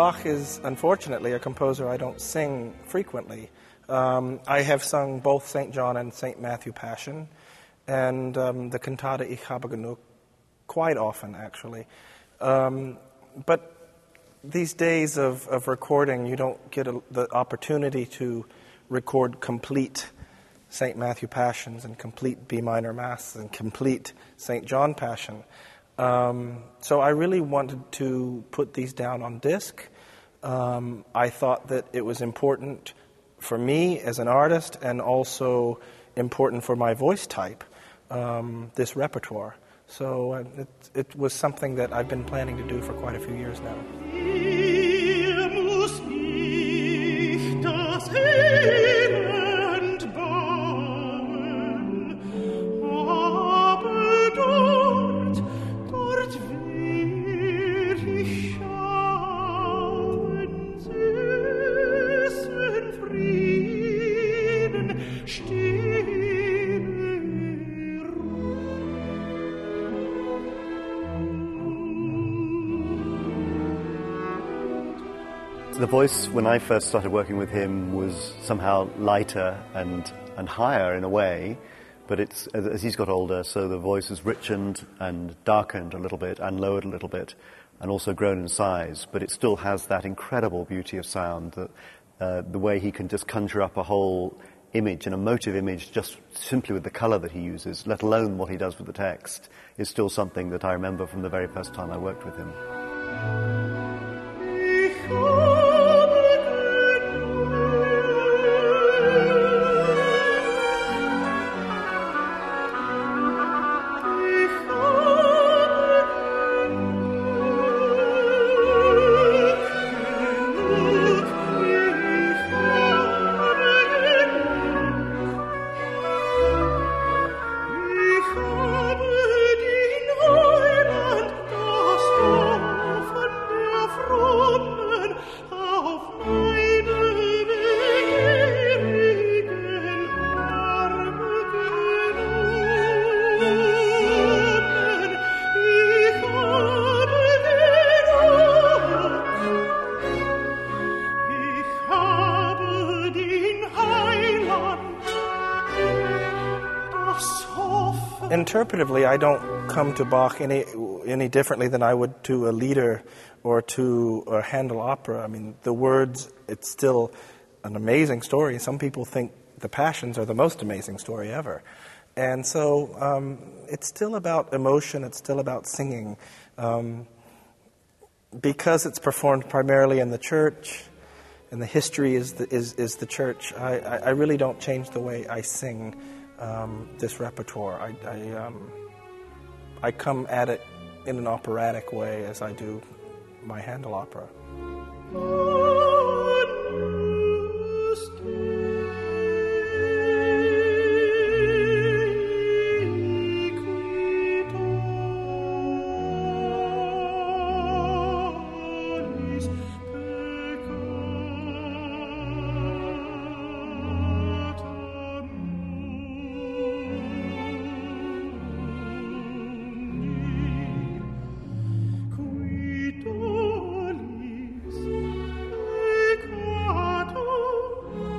Bach is, unfortunately, a composer I don't sing frequently. I have sung both St. John and St. Matthew Passion, and the cantata Ich habe genug quite often, actually. But these days of recording, you don't get the opportunity to record complete St. Matthew Passions and complete B minor Mass and complete St. John Passion. So I really wanted to put these down on disc. I thought that it was important for me as an artist and also important for my voice type, this repertoire. So it was something that I've been planning to do for quite a few years now. The voice, when I first started working with him, was somehow lighter and higher in a way, but it's as he's got older, so the voice has richened and darkened a little bit and lowered a little bit and also grown in size, but it still has that incredible beauty of sound, that the way he can just conjure up a whole image, an emotive image, just simply with the colour that he uses, let alone what he does with the text, is still something that I remember from the very first time I worked with him. Interpretively, I don't come to Bach any differently than I would to a Lieder or to a Handel opera. I mean, the words, it's still an amazing story. Some people think the Passions are the most amazing story ever. And so it's still about emotion, it's still about singing. Because it's performed primarily in the church, and the history is the church, I really don't change the way I sing this repertoire. I come at it in an operatic way as I do my Handel opera.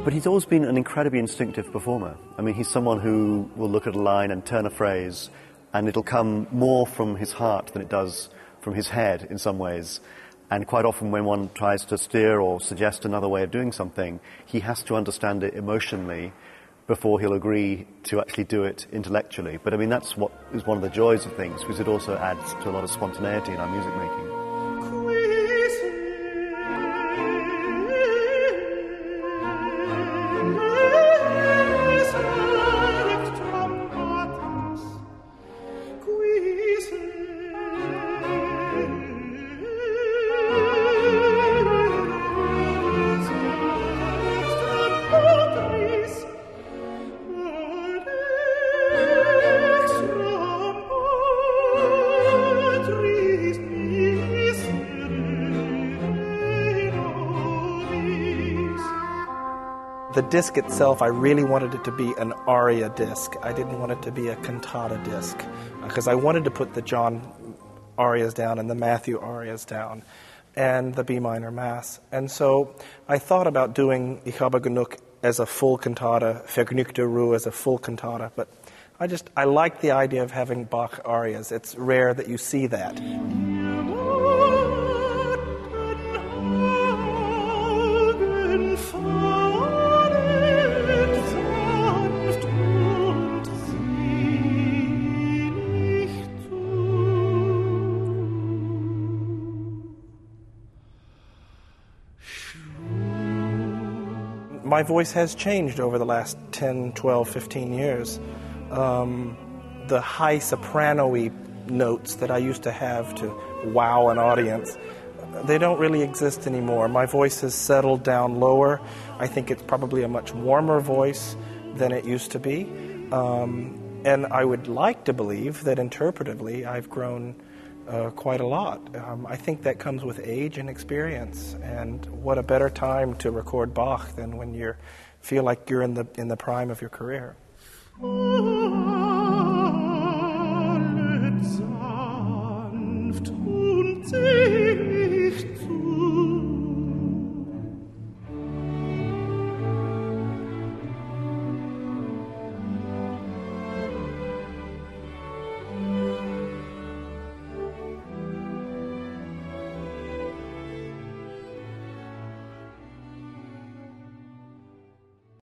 But he's always been an incredibly instinctive performer. I mean, he's someone who will look at a line and turn a phrase, and it'll come more from his heart than it does from his head in some ways. And quite often when one tries to steer or suggest another way of doing something, he has to understand it emotionally before he'll agree to actually do it intellectually. But I mean, that's what is one of the joys of things, because it also adds to a lot of spontaneity in our music making. The disc itself, I really wanted it to be an aria disc. I didn't want it to be a cantata disc, because I wanted to put the John arias down and the Matthew arias down. and the B minor Mass. And so I thought about doing Ich habe genug as a full cantata, Vergnügte Ruhe as a full cantata, but I like the idea of having Bach arias. It's rare that you see that. My voice has changed over the last 10, 12, 15 years. The high soprano-y notes that I used to have to wow an audience, they don't really exist anymore. My voice has settled down lower. I think it's probably a much warmer voice than it used to be. And I would like to believe that interpretively I've grown quite a lot. I think that comes with age and experience. And what a better time to record Bach than when you feel like you're in the prime of your career. Sanft und selig